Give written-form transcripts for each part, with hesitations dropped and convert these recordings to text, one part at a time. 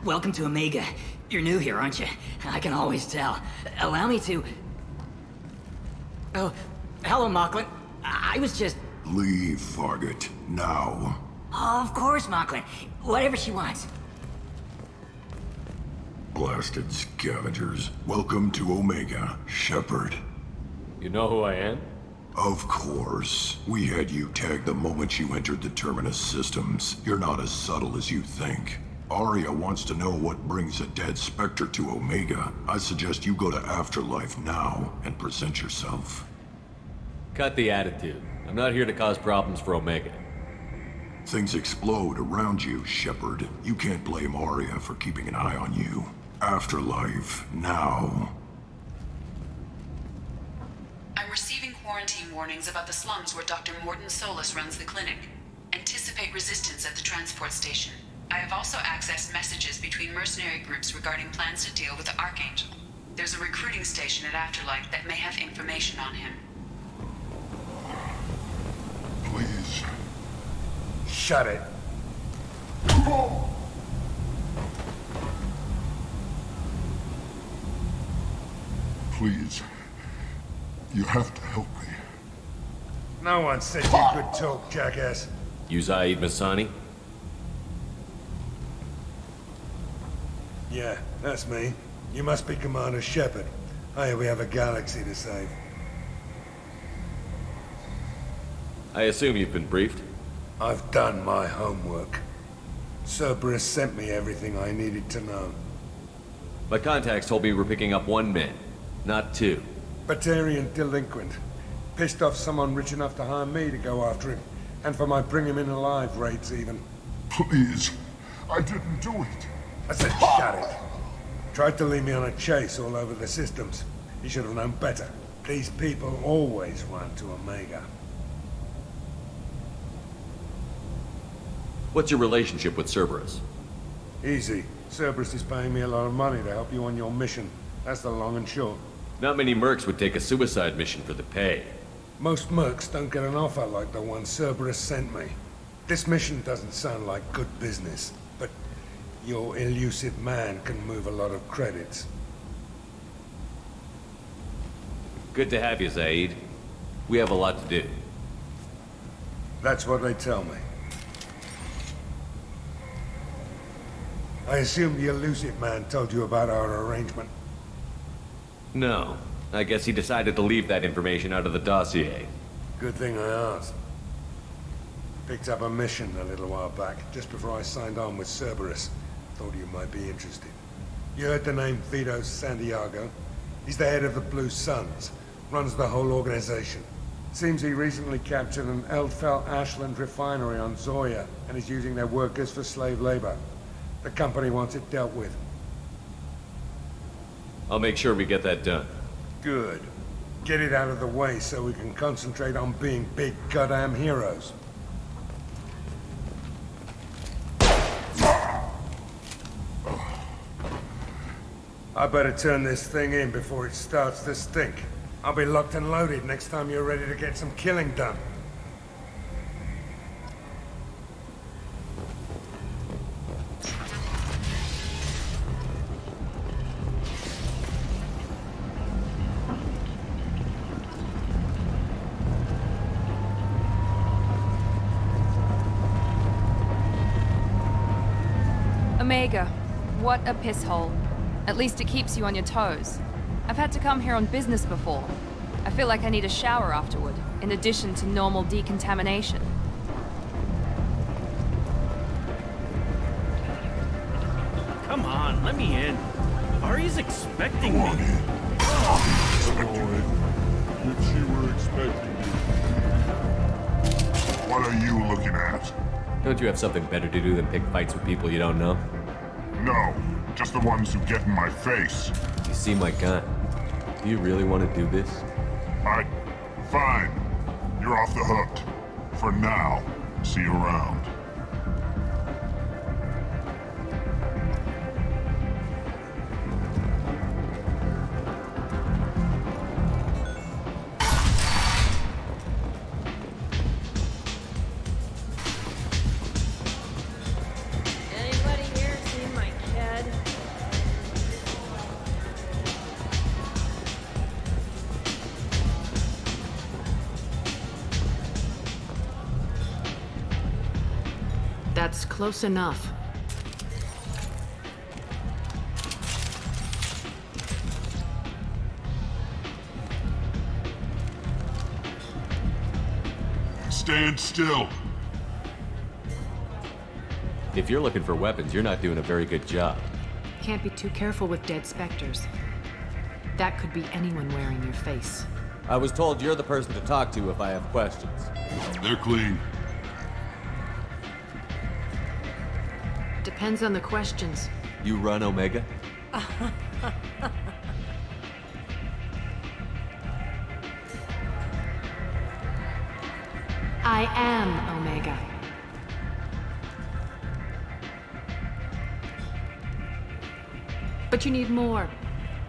Welcome to Omega. You're new here, aren't you? I can always tell. Allow me to... Oh, hello, Mocklin. I was just... Leave, Fargate. Now. Oh, of course, Mocklin. Whatever she wants. Blasted scavengers. Welcome to Omega, Shepard. You know who I am? Of course. We had you tagged the moment you entered the Terminus systems. You're not as subtle as you think. Aria wants to know what brings a dead Spectre to Omega. I suggest you go to Afterlife now and present yourself. Cut the attitude. I'm not here to cause problems for Omega. Things explode around you, Shepard. You can't blame Aria for keeping an eye on you. Afterlife, now. I'm receiving quarantine warnings about the slums where Dr. Morton Solus runs the clinic. Anticipate resistance at the transport station. I have also accessed messages between mercenary groups regarding plans to deal with the Archangel. There's a recruiting station at Afterlife that may have information on him. Please. Shut it. Please. You have to help me. No one said you could talk, jackass. You Zaid Masani? Yeah, that's me. You must be Commander Shepard. Hey, we have a galaxy to save. I assume you've been briefed? I've done my homework. Cerberus sent me everything I needed to know. My contacts told me we're picking up one man, not two. Batarian delinquent. Pissed off someone rich enough to hire me to go after him. And for my bring him in alive raids even. Please. I didn't do it. I said shut it. Tried to lead me on a chase all over the systems. He should have known better. These people always run to Omega. What's your relationship with Cerberus? Easy. Cerberus is paying me a lot of money to help you on your mission. That's the long and short. Not many mercs would take a suicide mission for the pay. Most mercs don't get an offer like the one Cerberus sent me. This mission doesn't sound like good business, but your elusive man can move a lot of credits. Good to have you, Zaid. We have a lot to do. That's what they tell me. I assume the elusive man told you about our arrangement. No. I guess he decided to leave that information out of the dossier. Good thing I asked. Picked up a mission a little while back, just before I signed on with Cerberus. Thought you might be interested. You heard the name Vito Santiago? He's the head of the Blue Suns. Runs the whole organization. Seems he recently captured an Eldfell Ashland refinery on Zoya and is using their workers for slave labor. The company wants it dealt with. I'll make sure we get that done. Good. Get it out of the way so we can concentrate on being big goddamn heroes. I better turn this thing in before it starts to stink. I'll be locked and loaded next time you're ready to get some killing done. Omega. What a piss hole. At least it keeps you on your toes. I've had to come here on business before. I feel like I need a shower afterward, in addition to normal decontamination. Come on, let me in. Ari's expecting Go on me. in. If she were expecting What are you looking at? Don't you have something better to do than pick fights with people you don't know? No, just the ones who get in my face. You see my gun. Do you really want to do this? Fine. You're off the hook. For now. See you around. Anybody here seen my kid? That's close enough. Stand still. If you're looking for weapons, you're not doing a very good job. Can't be too careful with dead specters. That could be anyone wearing your face. I was told you're the person to talk to if I have questions. They're clean. Depends on the questions. You run Omega? I am Omega. But you need more.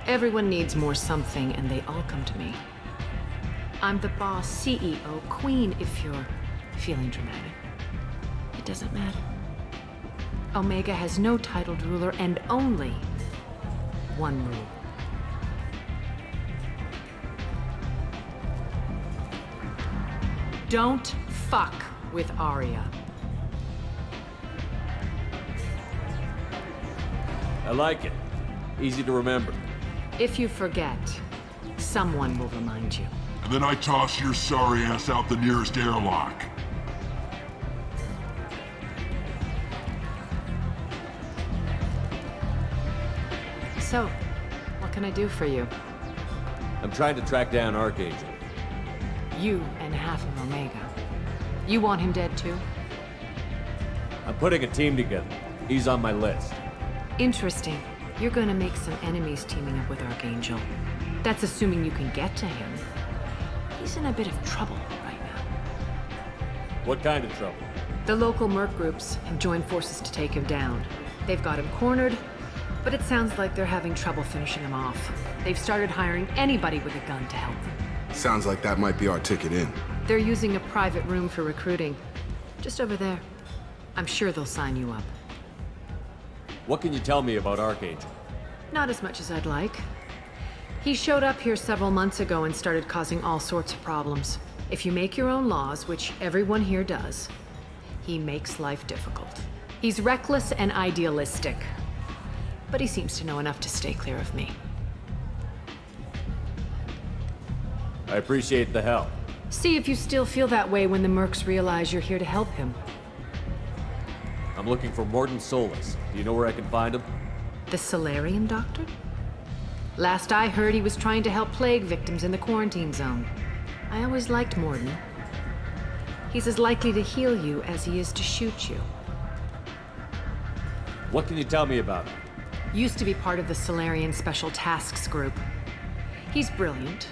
Everyone needs more something, and they all come to me. I'm the boss, CEO, queen, if you're feeling dramatic. It doesn't matter. Omega has no titled ruler and only one rule. Don't fuck with Aria. I like it. Easy to remember. If you forget, someone will remind you. And then I toss your sorry ass out the nearest airlock. So, what can I do for you? I'm trying to track down Archangel. You and half of Omega. You want him dead too? I'm putting a team together. He's on my list. Interesting. You're gonna make some enemies teaming up with Archangel. That's assuming you can get to him. He's in a bit of trouble right now. What kind of trouble? The local merc groups have joined forces to take him down. They've got him cornered, but it sounds like they're having trouble finishing him off. They've started hiring anybody with a gun to help them. Sounds like that might be our ticket in. They're using a private room for recruiting. Just over there. I'm sure they'll sign you up. What can you tell me about Archangel? Not as much as I'd like. He showed up here several months ago and started causing all sorts of problems. If you make your own laws, which everyone here does, he makes life difficult. He's reckless and idealistic. But he seems to know enough to stay clear of me. I appreciate the help. See if you still feel that way when the mercs realize you're here to help him. I'm looking for Morden Solis. Do you know where I can find him? The Solarian doctor? Last I heard, he was trying to help plague victims in the quarantine zone. I always liked Morden. He's as likely to heal you as he is to shoot you. What can you tell me about him? Used to be part of the Solarian Special Tasks Group. He's brilliant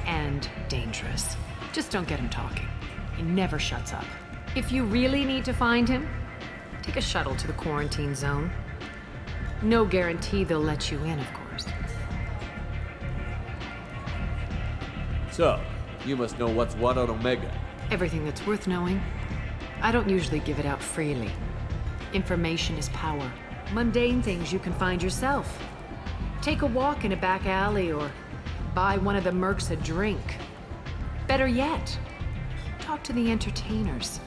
and dangerous. Just don't get him talking. He never shuts up. If you really need to find him, take a shuttle to the quarantine zone. No guarantee they'll let you in, of course. So, you must know what's what on Omega. Everything that's worth knowing. I don't usually give it out freely. Information is power. Mundane things you can find yourself. Take a walk in a back alley or buy one of the mercs a drink. Better yet, talk to the entertainers.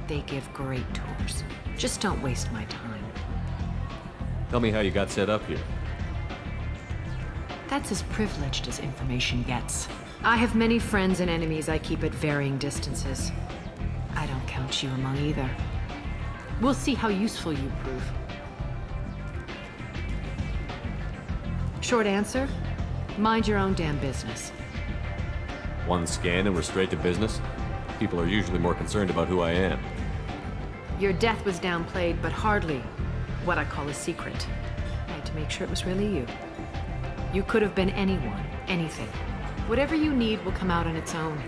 They give great tours. Just don't waste my time. Tell me how you got set up here. That's as privileged as information gets. I have many friends and enemies I keep at varying distances. I don't count you among either. We'll see how useful you prove. Short answer? Mind your own damn business. One scan and we're straight to business? People are usually more concerned about who I am. Your death was downplayed, but hardly what I call a secret. I had to make sure it was really you. You could have been anyone, anything. Whatever you need will come out on its own.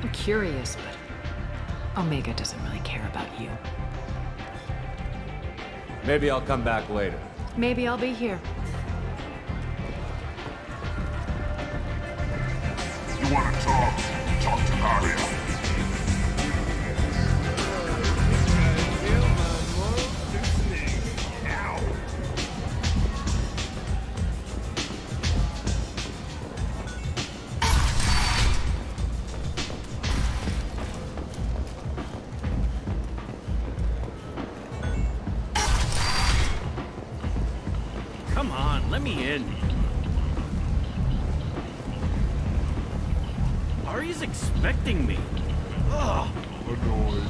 I'm curious, but Omega doesn't really care about you. Maybe I'll come back later. Maybe I'll be here. You want to talk? Talk to Aria. Come on, let me in. Ari's expecting me. Ugh. Annoyed.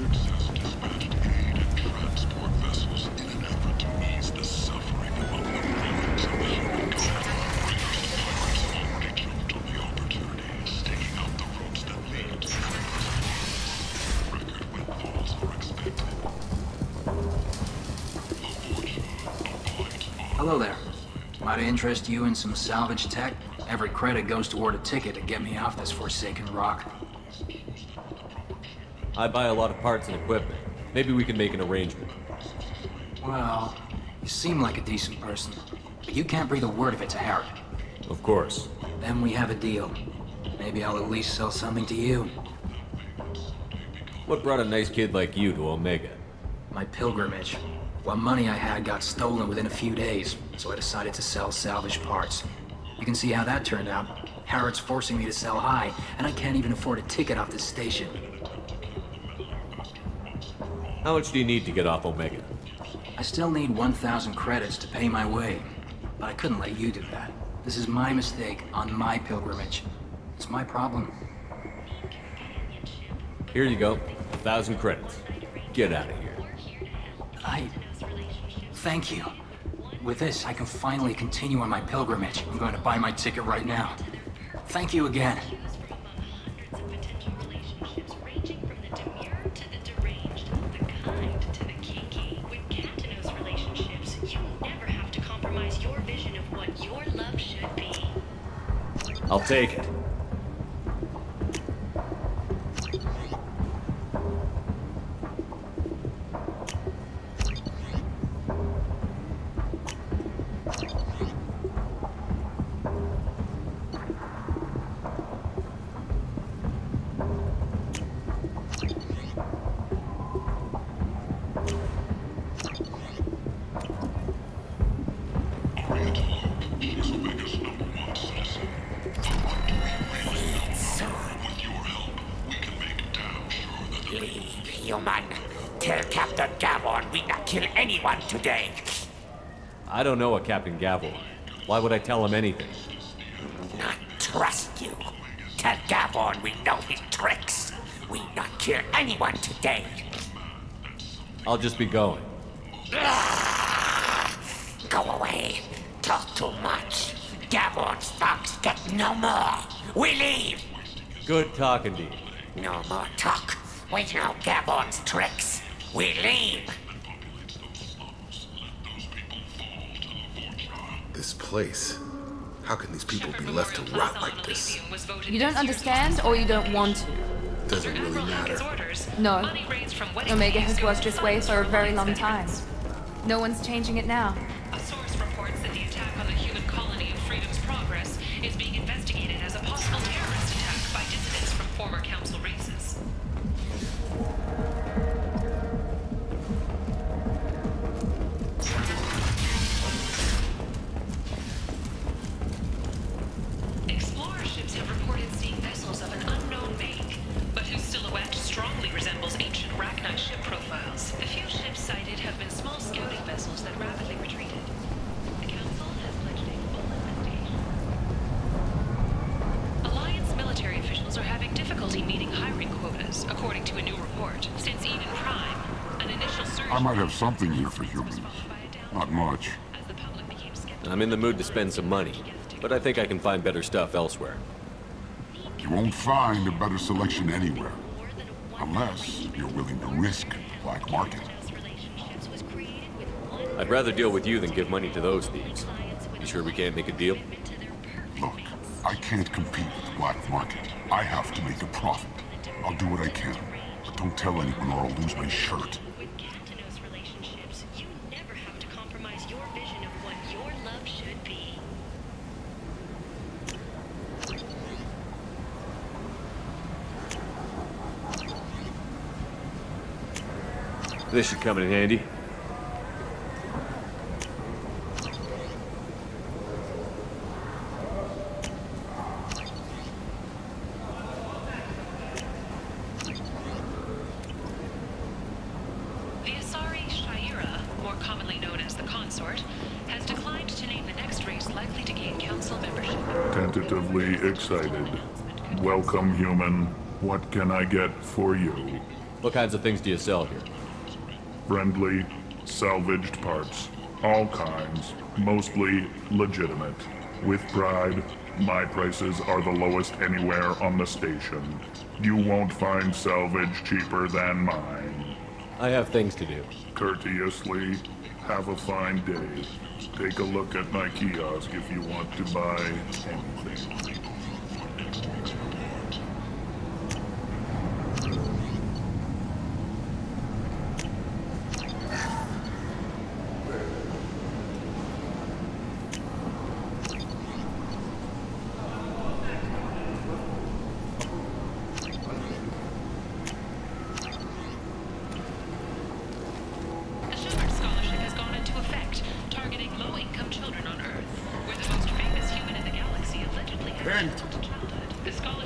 Access dispatched aid and transport vessels in an effort to ease the suffering among the millions of the human colony. Pirates have already jumped on the opportunity, staking out the roads that lead to the record windfalls are expected. Hello there. Might I interest you in some salvage tech? Every credit goes toward a ticket to get me off this forsaken rock. I buy a lot of parts and equipment. Maybe we can make an arrangement. Well, you seem like a decent person, but you can't breathe a word of it to Harry. Of course. Then we have a deal. Maybe I'll at least sell something to you. What brought a nice kid like you to Omega? My pilgrimage. What money I had got stolen within a few days, so I decided to sell salvage parts. You can see how that turned out. Harrod's forcing me to sell high, and I can't even afford a ticket off this station. How much do you need to get off Omega? I still need 1,000 credits to pay my way, but I couldn't let you do that. This is my mistake on my pilgrimage. It's my problem. Here you go. 1,000 credits. Get out of here. Thank you. With this, I can finally continue on my pilgrimage. I'm going to buy my ticket right now. Thank you again. I'll take it. Today. I don't know a Captain Gavel. Why would I tell him anything? Not trust you. Tell Gavon we know his tricks. We not kill anyone today. I'll just be going. Go away. Talk too much. Gavon's thugs get no more. We leave. Good talking to you. No more talk. We know Gavon's tricks. We leave. This place. How can these people be left to rot like this? You don't understand, or you don't want to? Doesn't really matter. No. Omega has worked this way for a very long time. No one's changing it now. A source reports that the attack on the human colony of Freedom's Progress is being investigated as a possible terrorist attack by dissidents from former council races. Explorer ships have reported seeing vessels of an unknown make, but whose silhouette strongly resembles ancient Rachni ship profiles. The few ships sighted have been small scouting vessels that I might have something here for humans. Not much. I'm in the mood to spend some money, but I think I can find better stuff elsewhere. You won't find a better selection anywhere. Unless you're willing to risk black market. I'd rather deal with you than give money to those thieves. You sure we can't make a deal? Look, I can't compete with the black market. I have to make a profit. I'll do what I can, but don't tell anyone or I'll lose my shirt. This should come in handy. The Asari Shaira, more commonly known as the Consort, has declined to name the next race likely to gain council membership. Tentatively excited. Welcome, human. What can I get for you? What kinds of things do you sell here? Friendly, salvaged parts. All kinds. Mostly legitimate. With pride, my prices are the lowest anywhere on the station. You won't find salvage cheaper than mine. I have things to do. Courteously, have a fine day. Take a look at my kiosk if you want to buy anything.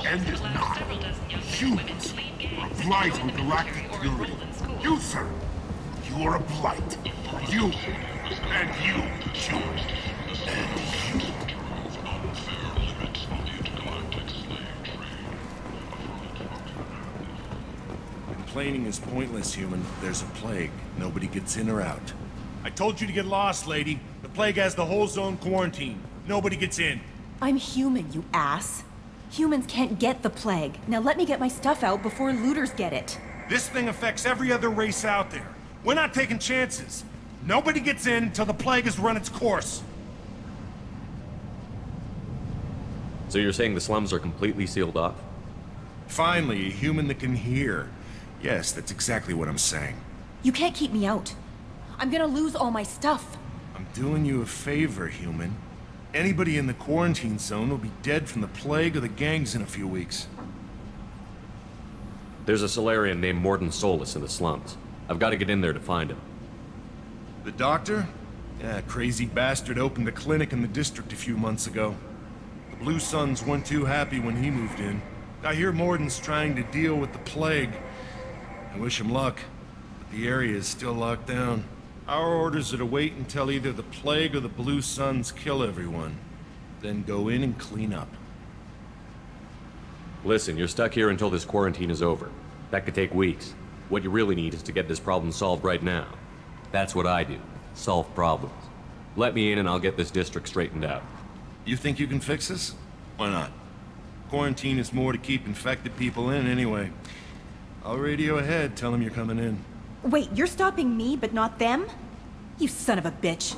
End is not. Humans are a blight on galactic purity. You, sir, you are a blight. You, and you, human, and you. Complaining is pointless, human. There's a plague. Nobody gets in or out. I told you to get lost, lady. The plague has the whole zone quarantined. Nobody gets in. I'm human, you ass. Humans can't get the plague. Now let me get my stuff out before looters get it. This thing affects every other race out there. We're not taking chances. Nobody gets in until the plague has run its course. So you're saying the slums are completely sealed off? Finally, a human that can hear. Yes, that's exactly what I'm saying. You can't keep me out. I'm gonna lose all my stuff. I'm doing you a favor, human. Anybody in the quarantine zone will be dead from the plague or the gangs in a few weeks. There's a Solarian named Morden Solus in the slums. I've got to get in there to find him. The doctor? Yeah, crazy bastard opened a clinic in the district a few months ago. The Blue Suns weren't too happy when he moved in. I hear Morden's trying to deal with the plague. I wish him luck, but the area is still locked down. Our orders are to wait until either the plague or the Blue Suns kill everyone. Then go in and clean up. Listen, you're stuck here until this quarantine is over. That could take weeks. What you really need is to get this problem solved right now. That's what I do. Solve problems. Let me in and I'll get this district straightened out. You think you can fix this? Why not? Quarantine is more to keep infected people in anyway. I'll radio ahead, tell them you're coming in. Wait, you're stopping me, but not them? You son of a bitch.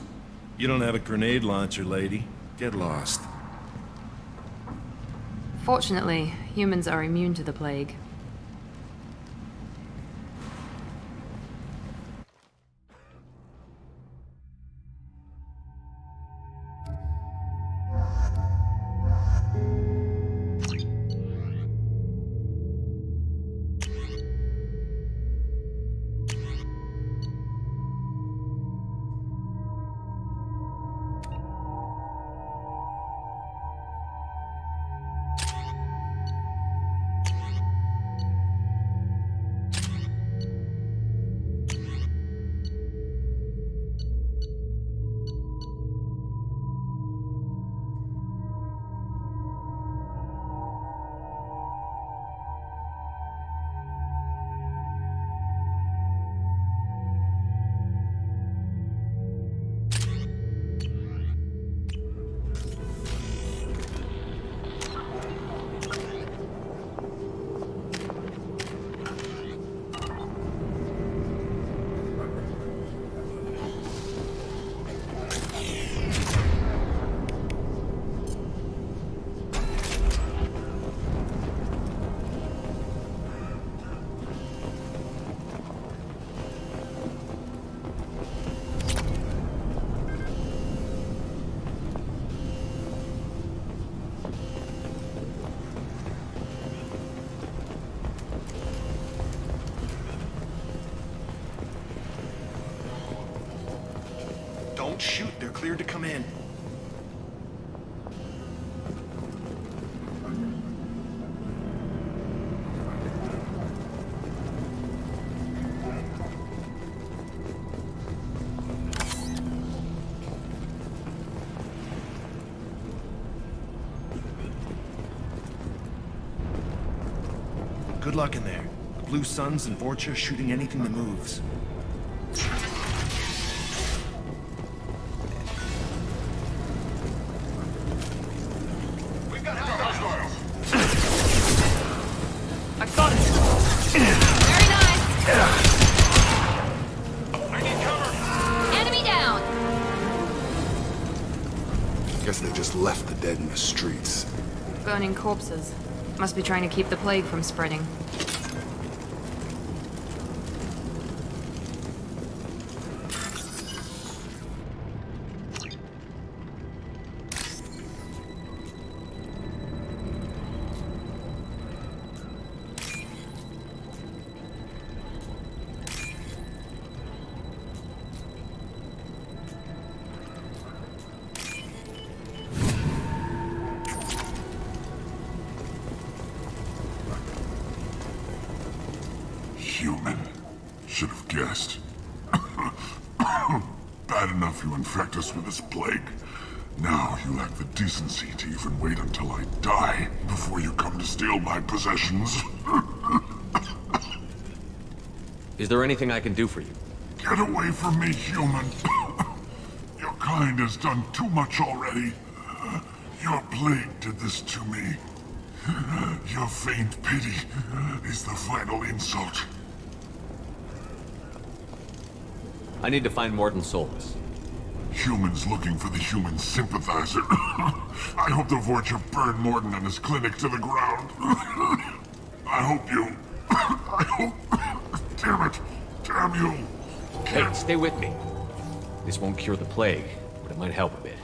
You don't have a grenade launcher, lady. Get lost. Fortunately, humans are immune to the plague. Don't shoot, they're cleared to come in. Good luck in there. The Blue Suns and Vorcha shooting anything that moves. I got it! Very nice! I need cover! Enemy down! Guess they just left the dead in the streets. Burning corpses. Must be trying to keep the plague from spreading. Human. Should have guessed. Bad enough you infect us with this plague. Now you lack the decency to even wait until I die before you come to steal my possessions. Is there anything I can do for you? Get away from me, human. Your kind has done too much already. Your plague did this to me. Your faint pity is the final insult. I need to find Morton Solus. Humans looking for the human sympathizer. I hope the Vorcha burn Morton and his clinic to the ground. I hope you... I hope... Damn it. Damn you. Hey, stay with me. This won't cure the plague, but it might help a bit.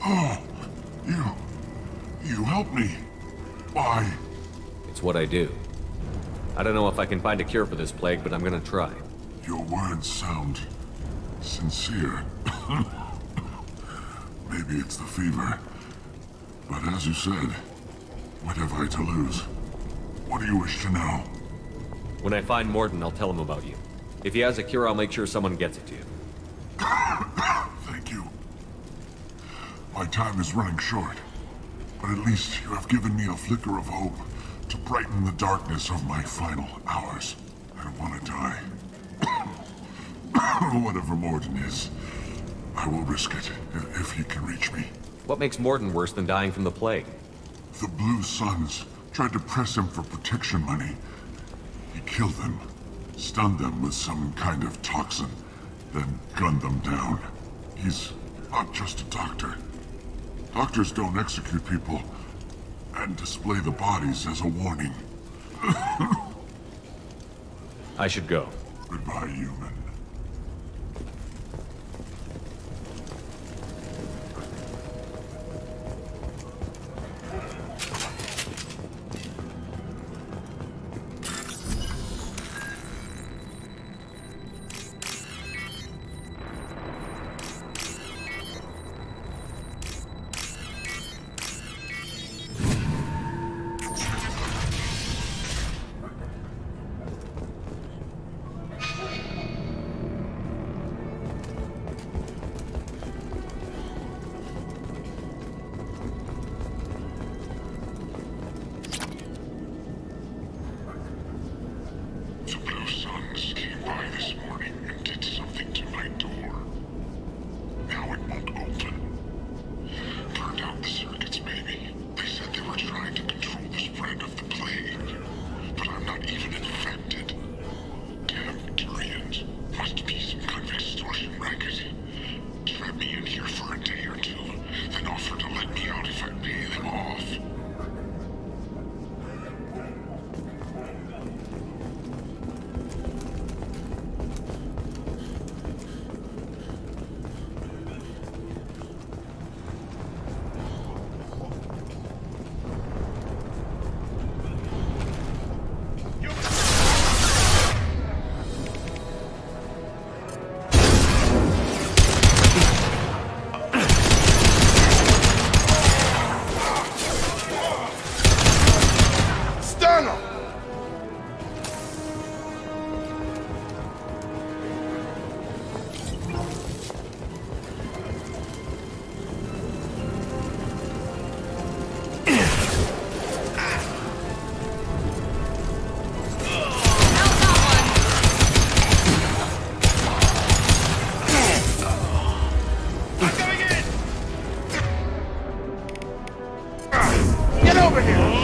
Oh, you helped me. Why? It's what I do. I don't know if I can find a cure for this plague, but I'm gonna try. Your words sound sincere. Maybe it's the fever. But as you said, what have I to lose? What do you wish to know? When I find Morton, I'll tell him about you. If he has a cure, I'll make sure someone gets it to you. Thank you. My time is running short. But at least you have given me a flicker of hope to brighten the darkness of my final hours. I don't want to die. Whatever Morton is, I will risk it if he can reach me. What makes Morton worse than dying from the plague? The Blue Suns tried to press him for protection money. He killed them, stunned them with some kind of toxin, then gunned them down. He's not just a doctor. Doctors don't execute people and display the bodies as a warning. I should go. Goodbye, human. Colonel! Get over here!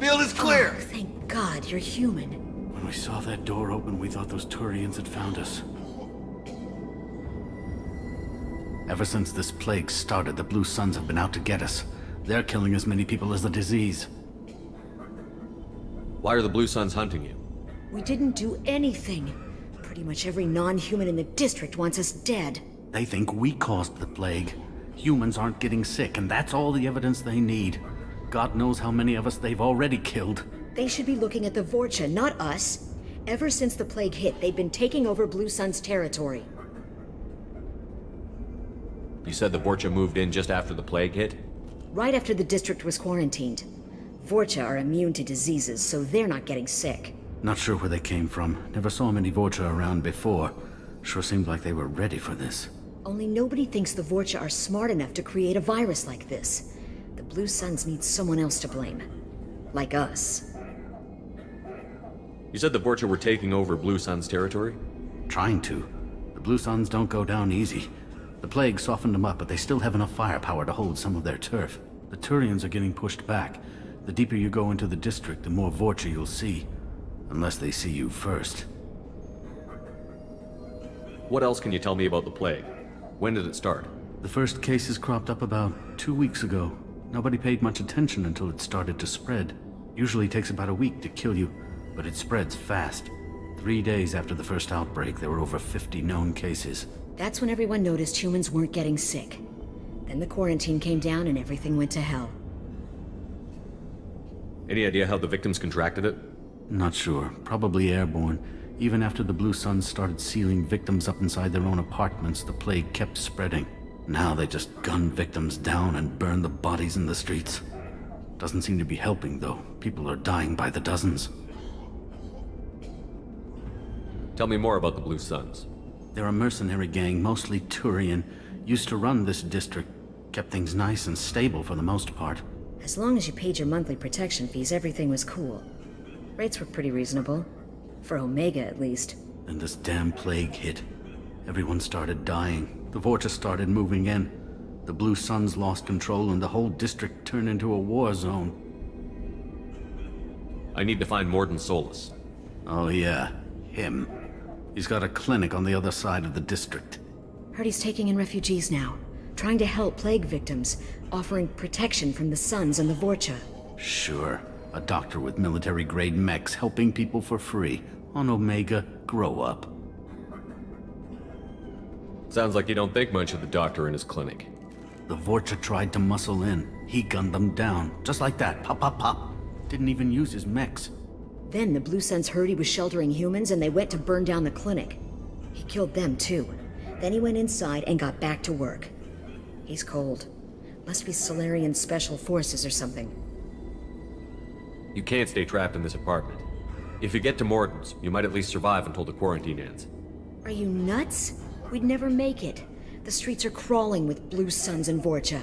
Field is clear! Oh, thank God you're human. When we saw that door open, we thought those Turians had found us. Ever since this plague started, the Blue Suns have been out to get us. They're killing as many people as the disease. Why are the Blue Suns hunting you? We didn't do anything. Pretty much every non-human in the district wants us dead. They think we caused the plague. Humans aren't getting sick, and that's all the evidence they need. God knows how many of us they've already killed. They should be looking at the Vorcha, not us. Ever since the plague hit, they've been taking over Blue Sun's territory. You said the Vorcha moved in just after the plague hit? Right after the district was quarantined. Vorcha are immune to diseases, so they're not getting sick. Not sure where they came from. Never saw many Vorcha around before. Sure seemed like they were ready for this. Only nobody thinks the Vorcha are smart enough to create a virus like this. The Blue Suns need someone else to blame. Like us. You said the Vorcha were taking over Blue Sun's territory? Trying to. The Blue Suns don't go down easy. The plague softened them up, but they still have enough firepower to hold some of their turf. The Turians are getting pushed back. The deeper you go into the district, the more Vorcha you'll see. Unless they see you first. What else can you tell me about the plague? When did it start? The first cases cropped up about 2 weeks ago. Nobody paid much attention until it started to spread. Usually takes about a week to kill you, but it spreads fast. 3 days after the first outbreak, there were over 50 known cases. That's when everyone noticed humans weren't getting sick. Then the quarantine came down and everything went to hell. Any idea how the victims contracted it? Not sure. Probably airborne. Even after the Blue Suns started sealing victims up inside their own apartments, the plague kept spreading. Now they just gun victims down and burn the bodies in the streets. Doesn't seem to be helping, though. People are dying by the dozens. Tell me more about the Blue Suns. They're a mercenary gang, mostly Turian. Used to run this district. Kept things nice and stable for the most part. As long as you paid your monthly protection fees, everything was cool. Rates were pretty reasonable. For Omega, at least. Then this damn plague hit. Everyone started dying. The Vorcha started moving in. The Blue Suns lost control and the whole district turned into a war zone. I need to find Morden Solus. Oh yeah, him. He's got a clinic on the other side of the district. Heard he's taking in refugees now. Trying to help plague victims. Offering protection from the Suns and the Vorcha. Sure. A doctor with military-grade mechs helping people for free. On Omega, grow up. Sounds like you don't think much of the doctor in his clinic. The Vorcha tried to muscle in. He gunned them down. Just like that. Pop, pop, pop. Didn't even use his mechs. Then the Blue Suns heard he was sheltering humans and they went to burn down the clinic. He killed them too. Then he went inside and got back to work. He's cold. Must be Solarian Special Forces or something. You can't stay trapped in this apartment. If you get to Morton's, you might at least survive until the quarantine ends. Are you nuts? We'd never make it. The streets are crawling with Blue Suns and Vorcha.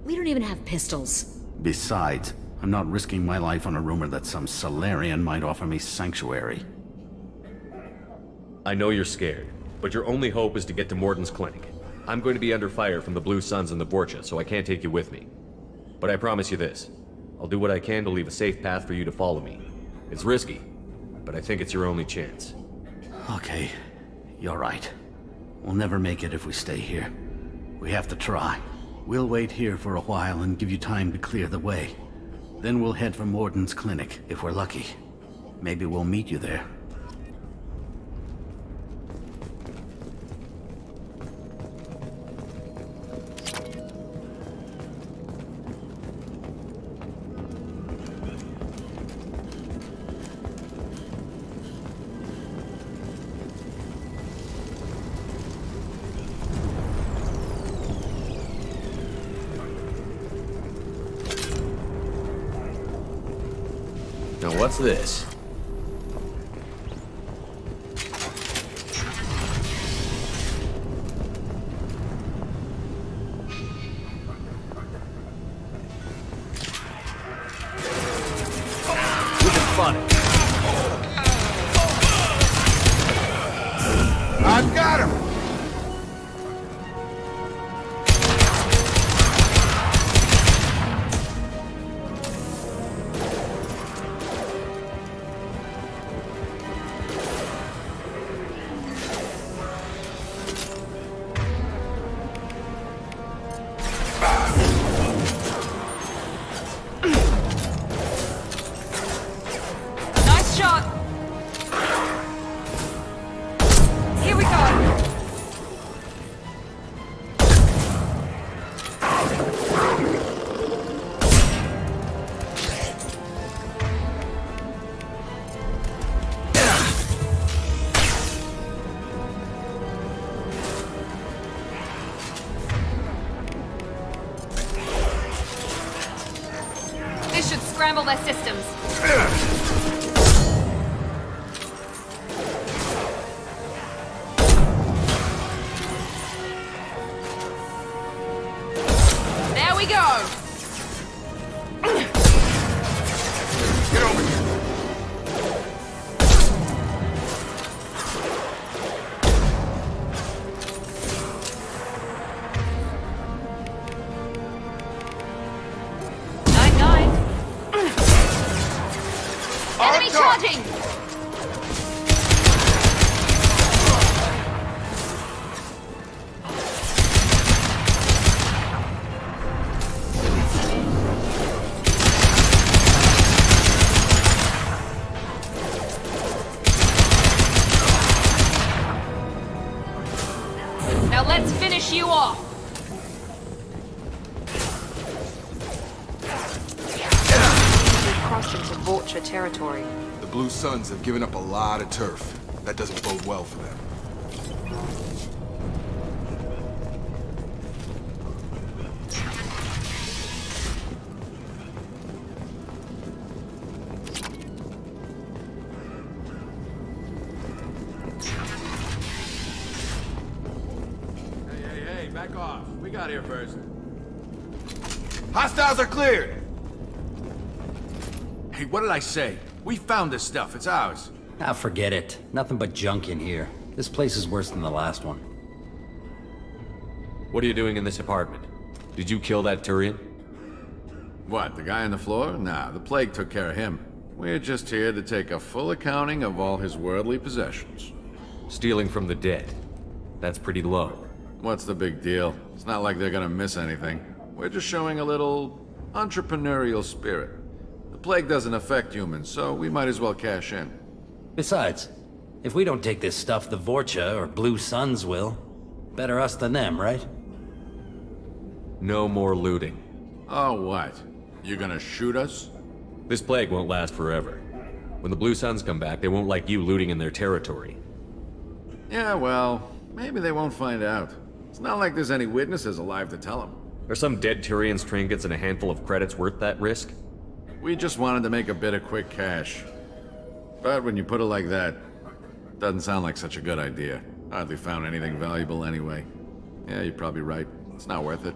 We don't even have pistols. Besides, I'm not risking my life on a rumor that some Solarian might offer me sanctuary. I know you're scared, but your only hope is to get to Morton's clinic. I'm going to be under fire from the Blue Suns and the Vorcha, so I can't take you with me. But I promise you this. I'll do what I can to leave a safe path for you to follow me. It's risky, but I think it's your only chance. Okay, you're right. We'll never make it if we stay here. We have to try. We'll wait here for a while and give you time to clear the way. Then we'll head for Morton's clinic, if we're lucky. Maybe we'll meet you there. Now what's this? I've got him! Nice shot! Here we go! This should scramble their systems. There we go! Get over here! Enemy charging! Now let's finish you off! We've crossed into Vorcha territory. The Blue Suns have given up a lot of turf. That doesn't bode well for them. Hey, back off. We got here first. Hostiles are cleared! Hey, what did I say? We found this stuff. It's ours. Ah, forget it. Nothing but junk in here. This place is worse than the last one. What are you doing in this apartment? Did you kill that Turian? What, the guy on the floor? Nah, the plague took care of him. We're just here to take a full accounting of all his worldly possessions. Stealing from the dead. That's pretty low. What's the big deal? It's not like they're gonna miss anything. We're just showing a little entrepreneurial spirit. The plague doesn't affect humans, so we might as well cash in. Besides, if we don't take this stuff, the Vorcha or Blue Suns will. Better us than them, right? No more looting. Oh, what? You gonna shoot us? This plague won't last forever. When the Blue Suns come back, they won't like you looting in their territory. Yeah, well, maybe they won't find out. It's not like there's any witnesses alive to tell them. Are some dead Turian's trinkets and a handful of credits worth that risk? We just wanted to make a bit of quick cash. But when you put it like that, doesn't sound like such a good idea. Hardly found anything valuable anyway. Yeah, you're probably right. It's not worth it.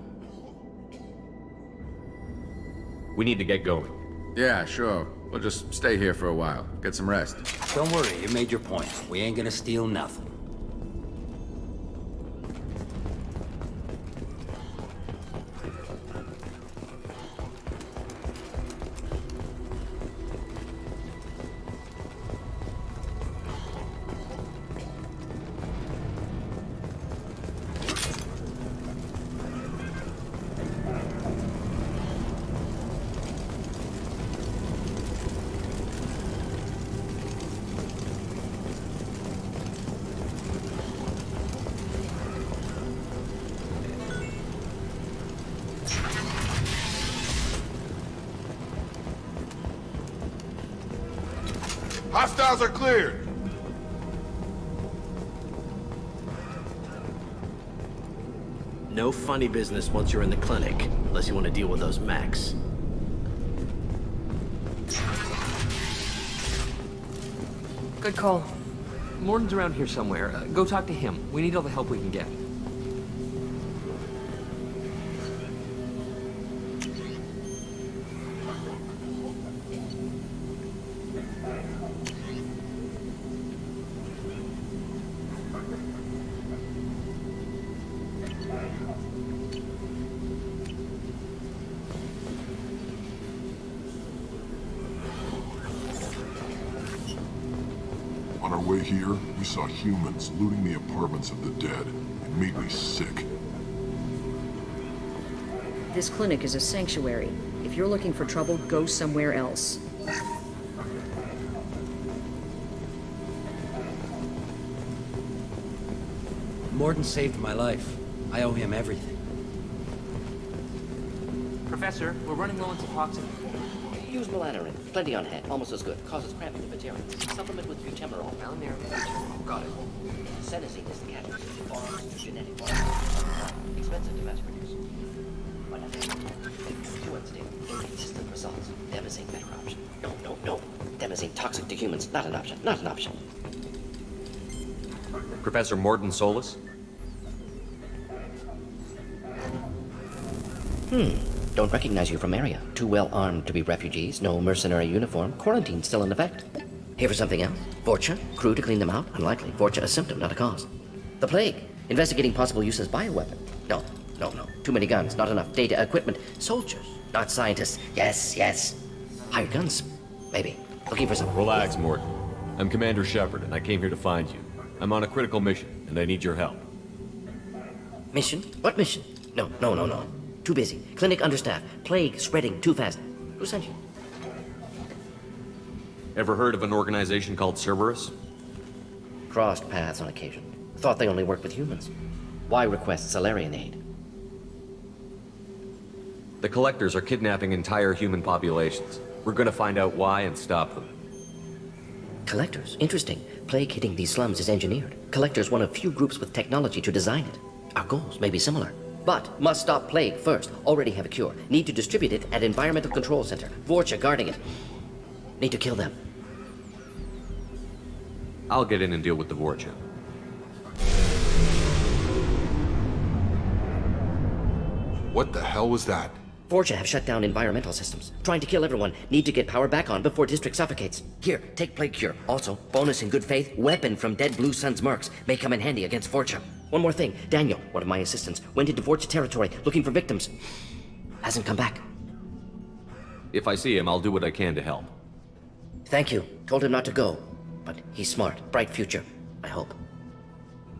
We need to get going. Yeah, sure. We'll just stay here for a while. Get some rest. Don't worry, you made your point. We ain't gonna steal nothing. Hostiles are cleared! No funny business once you're in the clinic, unless you want to deal with those mechs. Good call. Morton's around here somewhere. Go talk to him. We need all the help we can get. On our way here, we saw humans looting the apartments of the dead. It made me sick. This clinic is a sanctuary. If you're looking for trouble, go somewhere else. Morton saved my life. I owe him everything. Professor, we're running low on toxin. Use melanorin. Plenty on hand. Almost as good. Causes cramping if it's irritant. Supplement with butemerol. Melanorin. Got it. Senescine is the catalyst. Genetic. Expensive to mass produce. Too unstable. Inconsistent results. Demazine better option. No. Demazine toxic to humans. Not an option. Not an option. Professor Morton Solus? Don't recognize you from area. Too well armed to be refugees. No mercenary uniform. Quarantine still in effect. Here for something else? Vorcha? Crew to clean them out? Unlikely. Vorcha a symptom, not a cause. The plague? Investigating possible use as bioweapon? No. Too many guns, not enough data, equipment. Soldiers, not scientists. Yes. Hired guns? Maybe. Looking for some... Relax, Morton. I'm Commander Shepard, and I came here to find you. I'm on a critical mission, and I need your help. Mission? What mission? No. Too busy. Clinic understaffed. Plague spreading too fast. Who sent you? Ever heard of an organization called Cerberus? Crossed paths on occasion. Thought they only worked with humans. Why request Salarian aid? The Collectors are kidnapping entire human populations. We're gonna find out why and stop them. Collectors? Interesting. Plague hitting these slums is engineered. Collectors one of few groups with technology to design it. Our goals may be similar. But must stop plague first. Already have a cure. Need to distribute it at Environmental Control Center. Vorcha guarding it. Need to kill them. I'll get in and deal with the Vorcha. What the hell was that? Vorcha have shut down environmental systems. Trying to kill everyone. Need to get power back on before district suffocates. Here, take plague cure. Also, bonus in good faith, weapon from dead Blue Sun's mercs. May come in handy against Vorcha. One more thing. Daniel, one of my assistants, went into Vorcha territory looking for victims. Hasn't come back. If I see him, I'll do what I can to help. Thank you. Told him not to go. But he's smart. Bright future. I hope.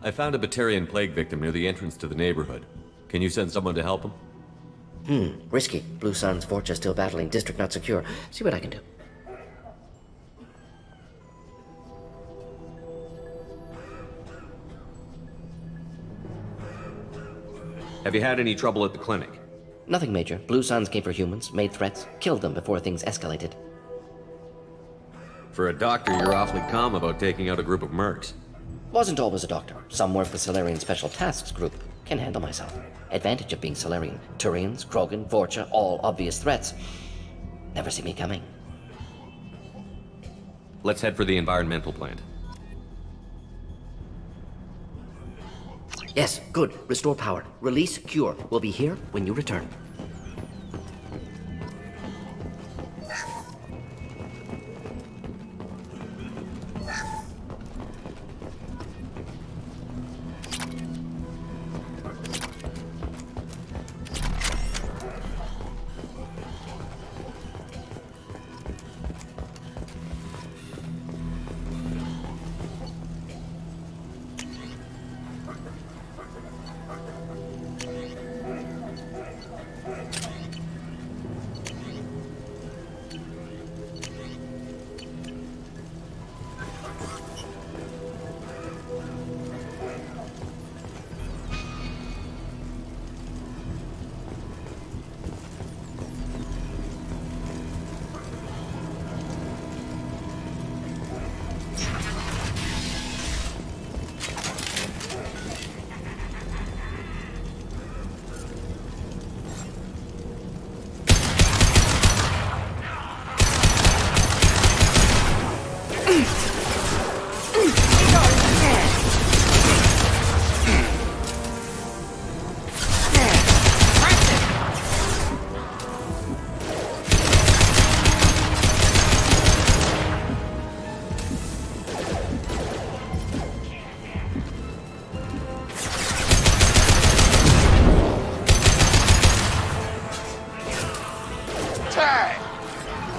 I found a Batarian plague victim near the entrance to the neighborhood. Can you send someone to help him? Risky. Blue Sun's Vorcha still battling. District not secure. See what I can do. Have you had any trouble at the clinic? Nothing major. Blue Suns came for humans, made threats, killed them before things escalated. For a doctor, you're awfully calm about taking out a group of mercs. Wasn't always a doctor. Some worked with Salarian Special Tasks Group. Can handle myself. Advantage of being Solarian. Turians, Krogan, Vorcha, all obvious threats. Never see me coming. Let's head for the environmental plant. Yes, good. Restore power. Release cure. We'll be here when you return.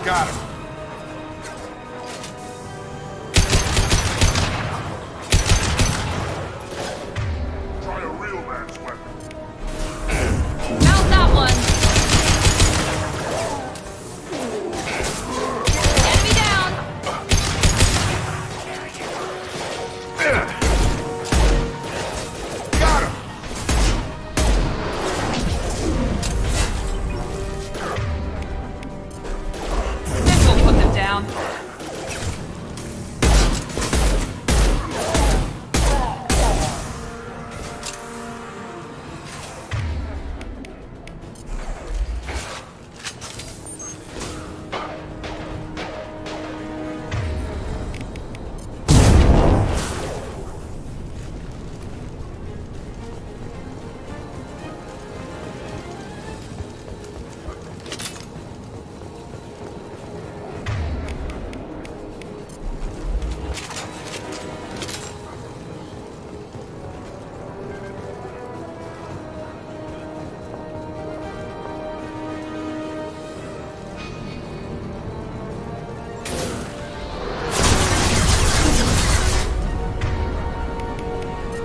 Got him. Try a real man's weapon. How's that one? Enemy down. Got him. This will put them down.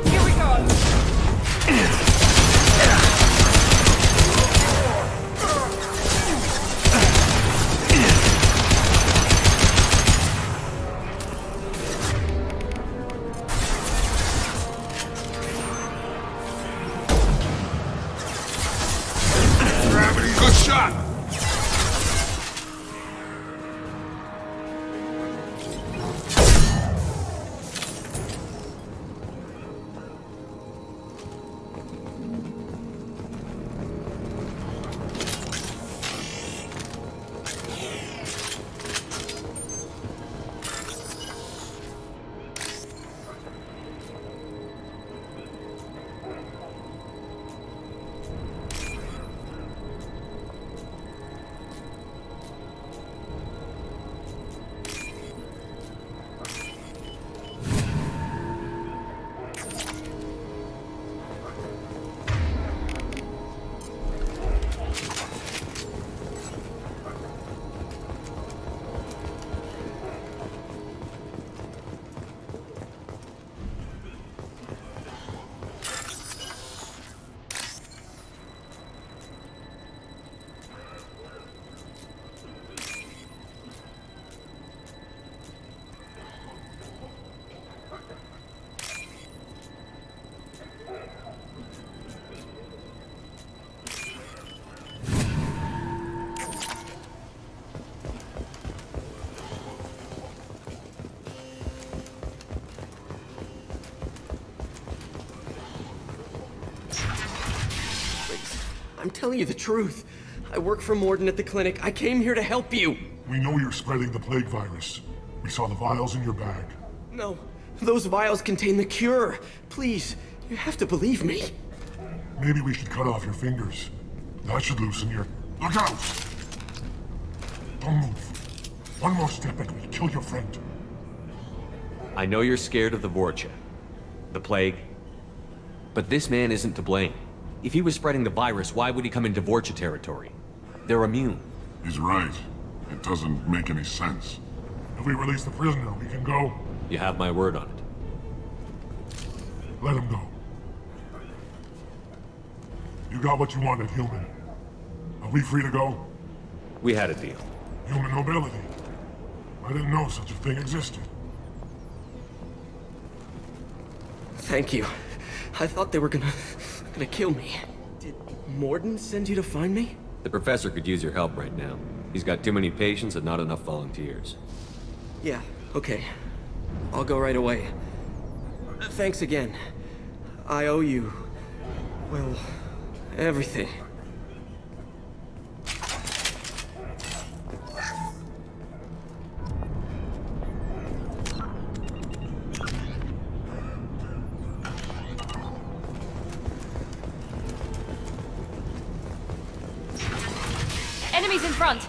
Here we go. Gravity, good shot. I'm telling you the truth. I work for Morden at the clinic. I came here to help you. We know you're spreading the plague virus. We saw the vials in your bag. No, those vials contain the cure. Please, you have to believe me. Maybe we should cut off your fingers. That should loosen your... Look out! Don't move. One more step and we'll kill your friend. I know you're scared of the Vorcha, the plague, but this man isn't to blame. If he was spreading the virus, why would he come into Vorcha territory? They're immune. He's right. It doesn't make any sense. If we release the prisoner, we can go. You have my word on it. Let him go. You got what you wanted, human. Are we free to go? We had a deal. Human nobility. I didn't know such a thing existed. Thank you. I thought they were gonna kill me. Did Morden send you to find me? The professor could use your help right now. He's got too many patients and not enough volunteers. Yeah, okay. I'll go right away. Thanks again. I owe you... well, everything. Enemies in front!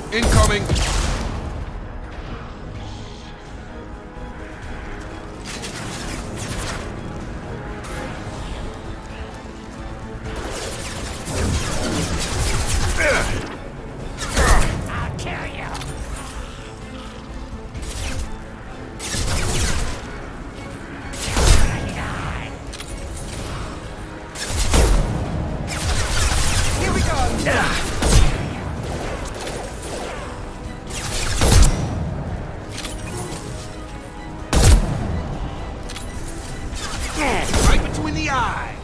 Incoming! I'll kill you! Here we go! Right between the eyes!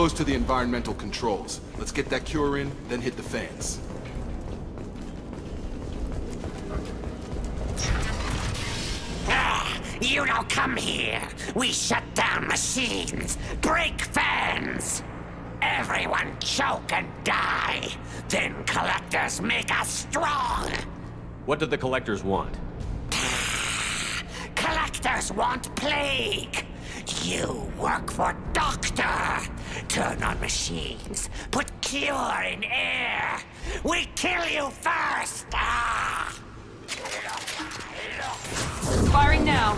close to the environmental controls. Let's get that cure in, then hit the fans. You don't come here. We shut down machines, break fans. Everyone choke and die. Then collectors make us strong. What do the collectors want? Collectors want plague. You work for Doctor. Turn on machines. Put cure in air. We kill you first. Firing now.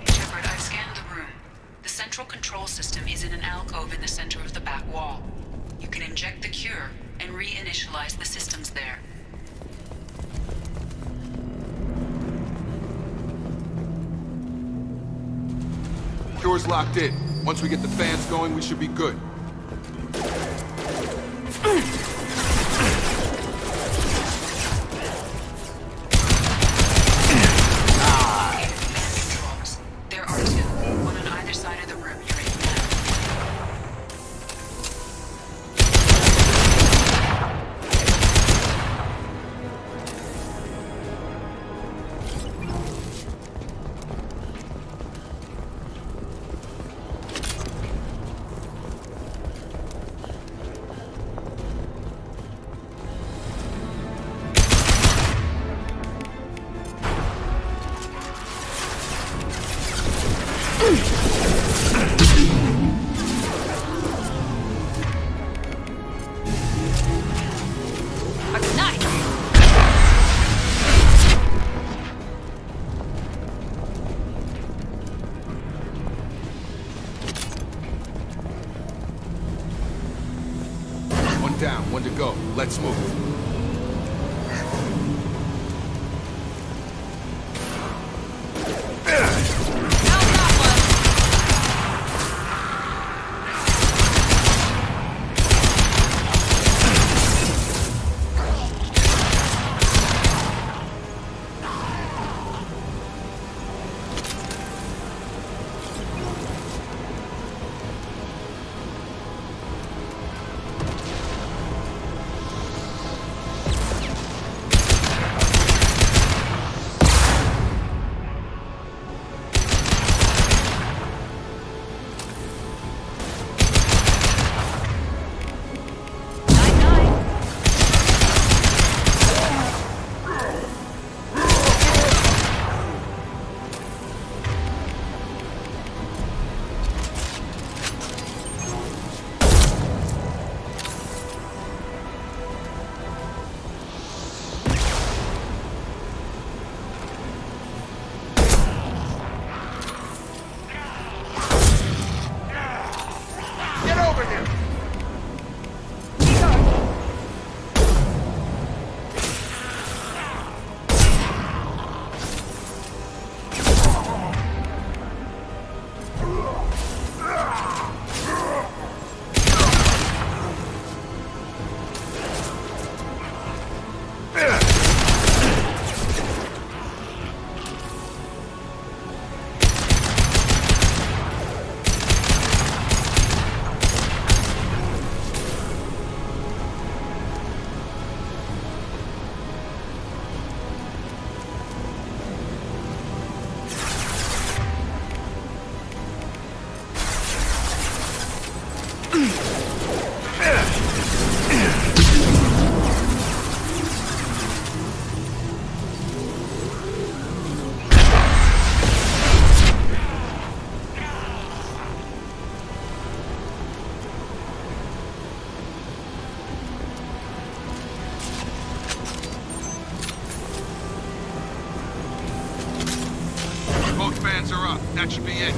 Shepard, I've scanned the room. The central control system is in an alcove in the center of the back wall. You can inject the cure and reinitialize the systems there. Cure's locked in. Once we get the fans going, we should be good. There are two, one on either side of the room you're in now. One down, one to go. Let's move. Both fans are up. That should be it.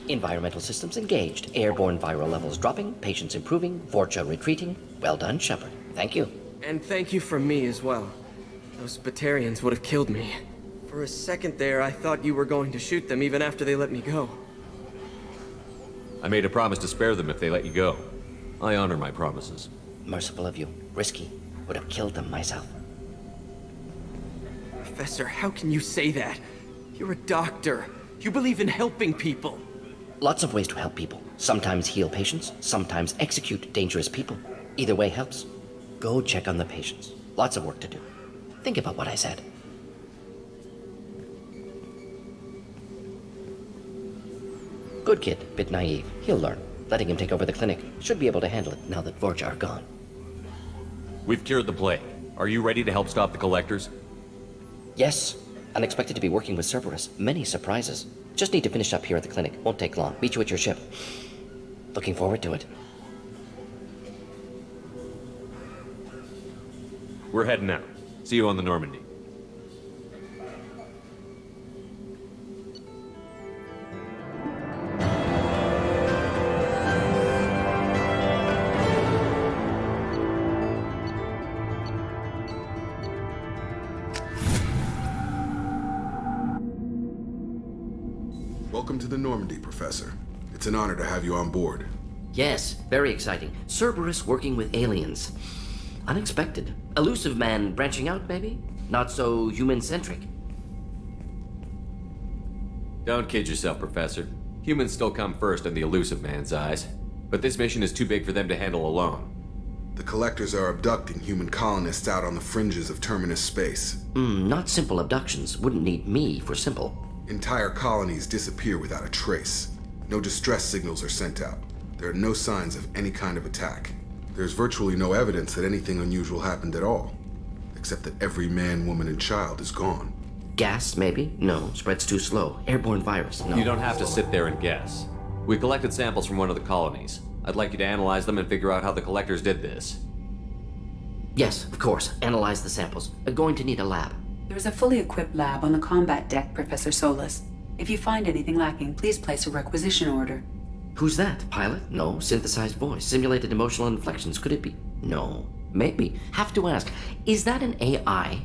Environmental systems engaged. Airborne viral levels dropping. Patients improving. Vorcha retreating. Well done, Shepard. Thank you. And thank you from me as well. Those Batarians would have killed me. For a second there, I thought you were going to shoot them even after they let me go. I made a promise to spare them if they let you go. I honor my promises. Merciful of you. Risky. Would have killed them myself. Professor, how can you say that? You're a doctor. You believe in helping people. Lots of ways to help people. Sometimes heal patients, sometimes execute dangerous people. Either way helps. Go check on the patients. Lots of work to do. Think about what I said. Good kid, bit naive. He'll learn. Letting him take over the clinic. Should be able to handle it now that Vorcha are gone. We've cured the plague. Are you ready to help stop the collectors? Yes. Unexpected to be working with Cerberus. Many surprises. Just need to finish up here at the clinic. Won't take long. Meet you at your ship. Looking forward to it. We're heading out. See you on the Normandy. Welcome to the Normandy, Professor. It's an honor to have you on board. Yes, very exciting. Cerberus working with aliens. Unexpected. Elusive man branching out, maybe? Not so human-centric. Don't kid yourself, Professor. Humans still come first in the elusive man's eyes. But this mission is too big for them to handle alone. The Collectors are abducting human colonists out on the fringes of Terminus space. Not simple abductions. Wouldn't need me for simple. Entire colonies disappear without a trace. No distress signals are sent out. There are no signs of any kind of attack. There's virtually no evidence that anything unusual happened at all. Except that every man, woman, and child is gone. Gas, maybe? No, spreads too slow. Airborne virus, no. You don't have to sit there and guess. We collected samples from one of the colonies. I'd like you to analyze them and figure out how the collectors did this. Yes, of course. Analyze the samples. Going to need a lab. There's a fully equipped lab on the combat deck, Professor Solus. If you find anything lacking, please place a requisition order. Who's that? Pilot? No. Synthesized voice. Simulated emotional inflections. Could it be? No. Maybe. Have to ask. Is that an AI?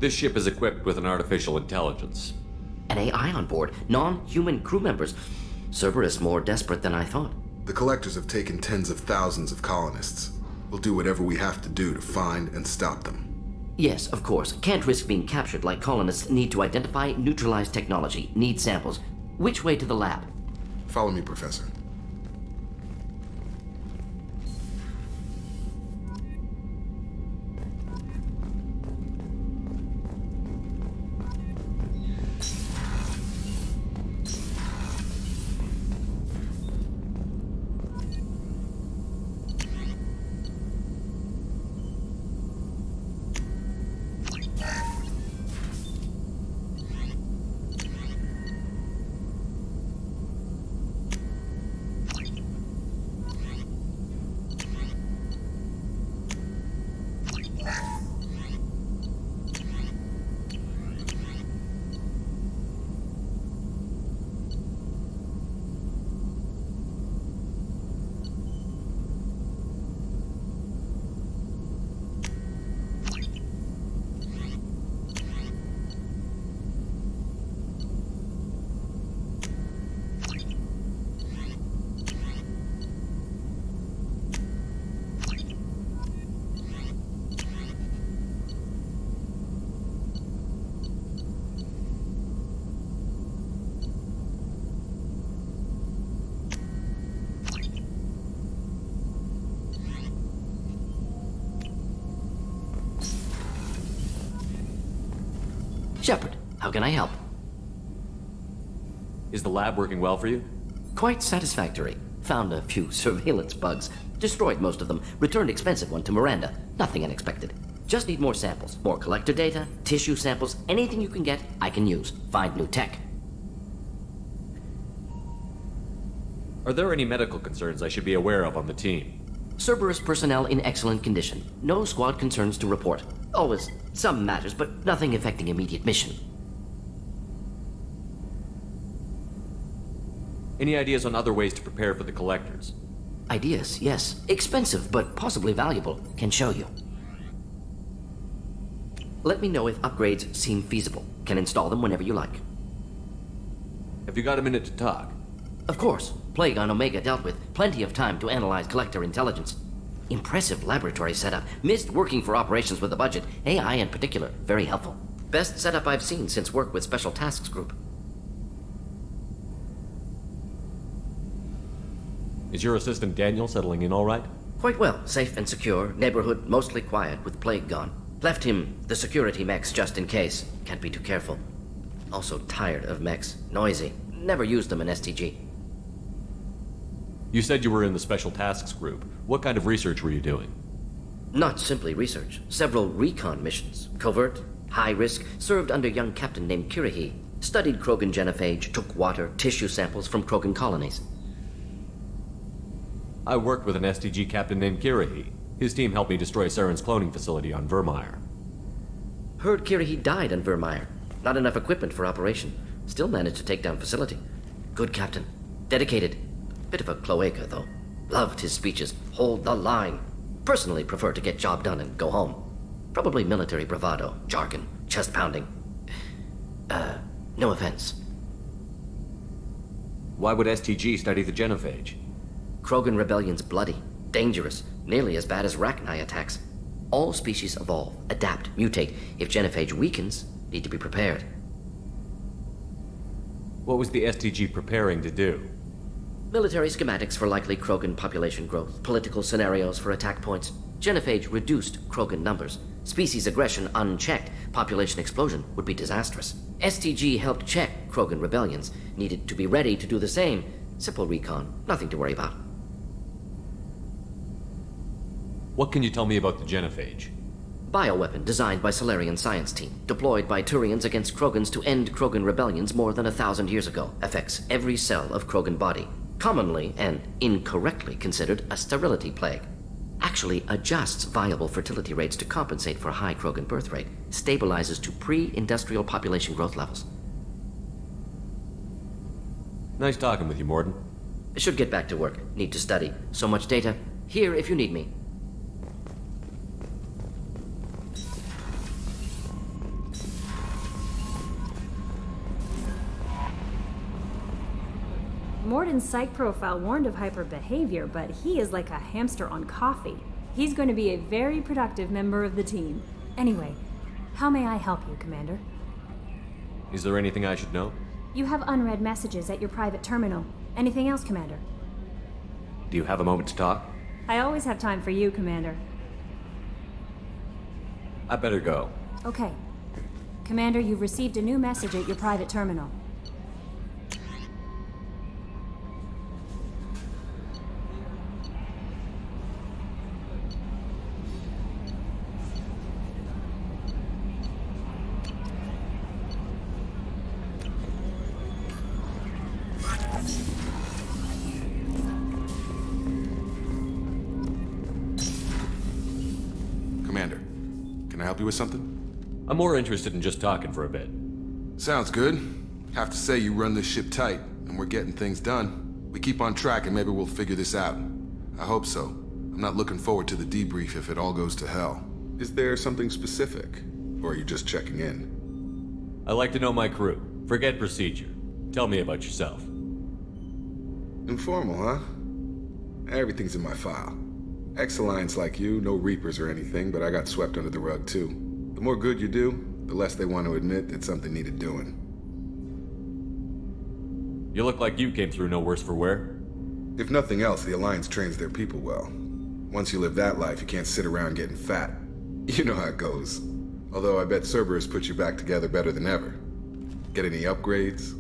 This ship is equipped with an artificial intelligence. An AI on board. Non-human crew members. Cerberus more desperate than I thought. The Collectors have taken tens of thousands of colonists. We'll do whatever we have to do to find and stop them. Yes, of course. Can't risk being captured like colonists. Need to identify, neutralize technology. Need samples. Which way to the lab? Follow me, Professor. Shepard, how can I help? Is the lab working well for you? Quite satisfactory. Found a few surveillance bugs. Destroyed most of them. Returned expensive one to Miranda. Nothing unexpected. Just need more samples. More collector data, tissue samples, anything you can get, I can use. Find new tech. Are there any medical concerns I should be aware of on the team? Cerberus personnel in excellent condition. No squad concerns to report. Always some matters, but nothing affecting immediate mission. Any ideas on other ways to prepare for the collectors? Ideas, yes. Expensive, but possibly valuable. Can show you. Let me know if upgrades seem feasible. Can install them whenever you like. Have you got a minute to talk? Of course, Plague on Omega dealt with. Plenty of time to analyze collector intelligence. Impressive laboratory setup. Missed working for operations with a budget. AI in particular, very helpful. Best setup I've seen since work with Special Tasks Group. Is your assistant Daniel settling in all right? Quite well. Safe and secure. Neighborhood mostly quiet with Plague gone. Left him the security mechs just in case. Can't be too careful. Also tired of mechs. Noisy. Never used them in STG. You said you were in the Special Tasks Group. What kind of research were you doing? Not simply research. Several recon missions. Covert, high risk, served under a young captain named Kirihi. Studied Krogan genophage, took water, tissue samples from Krogan colonies. I worked with an STG captain named Kirihi. His team helped me destroy Saren's cloning facility on Vermeer. Heard Kirihi died on Vermeer. Not enough equipment for operation. Still managed to take down facility. Good captain. Dedicated. Bit of a cloaca, though. Loved his speeches. Hold the line. Personally prefer to get job done and go home. Probably military bravado, jargon, chest pounding. No offense. Why would STG study the genophage? Krogan rebellion's bloody, dangerous, nearly as bad as Rachni attacks. All species evolve, adapt, mutate. If genophage weakens, need to be prepared. What was the STG preparing to do? Military schematics for likely Krogan population growth, political scenarios for attack points. Genophage reduced Krogan numbers. Species aggression unchecked, population explosion would be disastrous. STG helped check Krogan rebellions, needed to be ready to do the same. Simple recon, nothing to worry about. What can you tell me about the genophage? Bioweapon designed by Solarian science team, deployed by Turians against Krogans to end Krogan rebellions more than 1,000 years ago. Affects every cell of Krogan body. Commonly and incorrectly considered a sterility plague. Actually adjusts viable fertility rates to compensate for a high Krogan birth rate. Stabilizes to pre-industrial population growth levels. Nice talking with you, Morden. Should get back to work. Need to study. So much data. Here if you need me. Morden's psych profile warned of hyper behavior, but he is like a hamster on coffee. He's going to be a very productive member of the team. Anyway, how may I help you, Commander? Is there anything I should know? You have unread messages at your private terminal. Anything else, Commander? Do you have a moment to talk? I always have time for you, Commander. I better go. Okay. Commander, you've received a new message at your private terminal. Commander, can I help you with something? I'm more interested in just talking for a bit. Sounds good. Have to say you run this ship tight, and we're getting things done. We keep on track and maybe we'll figure this out. I hope so. I'm not looking forward to the debrief if it all goes to hell. Is there something specific? Or are you just checking in? I like to know my crew. Forget procedure. Tell me about yourself. Informal, huh? Everything's in my file. Ex-Alliance like you, no Reapers or anything, but I got swept under the rug too. The more good you do, the less they want to admit that something needed doing. You look like you came through no worse for wear. If nothing else, the Alliance trains their people well. Once you live that life, you can't sit around getting fat. You know how it goes. Although I bet Cerberus put you back together better than ever. Get any upgrades?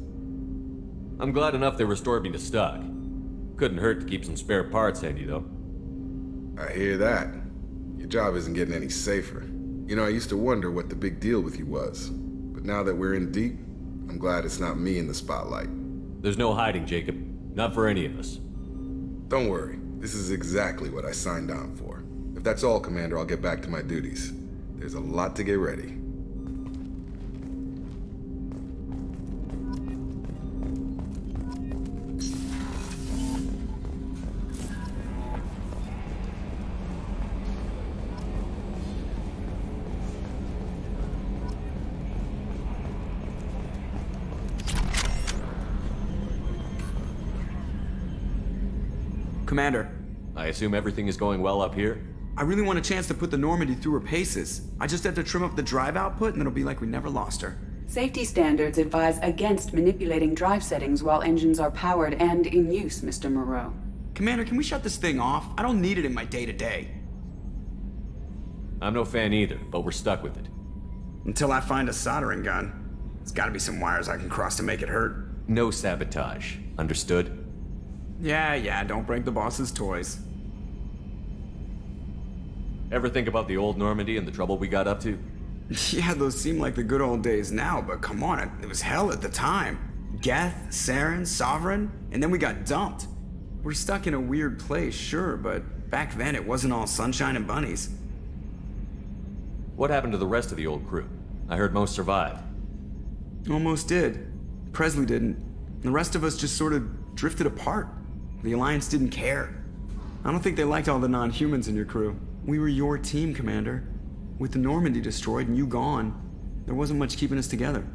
I'm glad enough they restored me to stock. Couldn't hurt to keep some spare parts handy, though. I hear that. Your job isn't getting any safer. You know, I used to wonder what the big deal with you was. But now that we're in deep, I'm glad it's not me in the spotlight. There's no hiding, Jacob. Not for any of us. Don't worry. This is exactly what I signed on for. If that's all, Commander, I'll get back to my duties. There's a lot to get ready. Commander. I assume everything is going well up here? I really want a chance to put the Normandy through her paces. I just have to trim up the drive output and it'll be like we never lost her. Safety standards advise against manipulating drive settings while engines are powered and in use, Mr. Moreau. Commander, can we shut this thing off? I don't need it in my day-to-day. I'm no fan either, but we're stuck with it. Until I find a soldering gun. There's gotta be some wires I can cross to make it hurt. No sabotage. Understood? Yeah, don't break the boss's toys. Ever think about the old Normandy and the trouble we got up to? Yeah, those seem like the good old days now, but come on, it was hell at the time. Geth, Saren, Sovereign, and then we got dumped. We're stuck in a weird place, sure, but back then it wasn't all sunshine and bunnies. What happened to the rest of the old crew? I heard most survived. Almost did. Presley didn't. The rest of us just sort of drifted apart. The Alliance didn't care. I don't think they liked all the non-humans in your crew. We were your team, Commander. With the Normandy destroyed and you gone, there wasn't much keeping us together.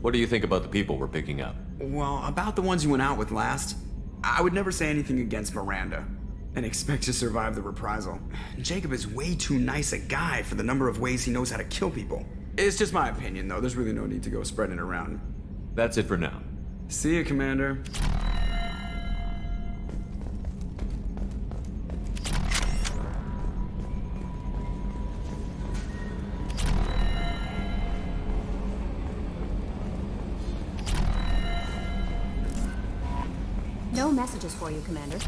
What do you think about the people we're picking up? Well, about the ones you went out with last, I would never say anything against Miranda and expect to survive the reprisal. Jacob is way too nice a guy for the number of ways he knows how to kill people. It's just my opinion, though. There's really no need to go spreading it around. That's it for now. See you, Commander. No messages for you, Commander.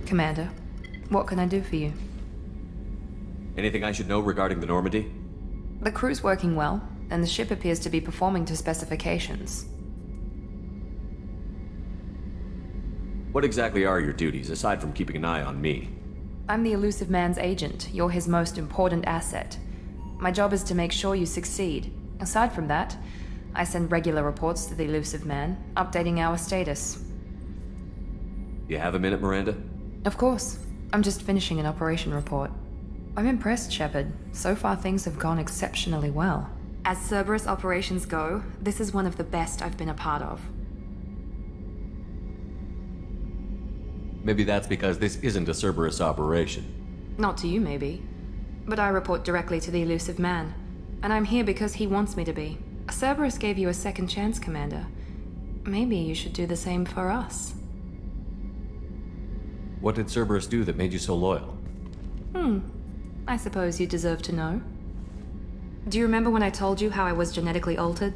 Commander, what can I do for you? Anything I should know regarding the Normandy? The crew's working well, and the ship appears to be performing to specifications. What exactly are your duties, aside from keeping an eye on me? I'm the Elusive Man's agent. You're his most important asset. My job is to make sure you succeed. Aside from that, I send regular reports to the Elusive Man, updating our status. You have a minute, Miranda? Of course. I'm just finishing an operation report. I'm impressed, Shepard. So far things have gone exceptionally well. As Cerberus operations go, this is one of the best I've been a part of. Maybe that's because this isn't a Cerberus operation. Not to you, maybe. But I report directly to the Elusive Man. And I'm here because he wants me to be. Cerberus gave you a second chance, Commander. Maybe you should do the same for us. What did Cerberus do that made you so loyal? I suppose you deserve to know. Do you remember when I told you how I was genetically altered?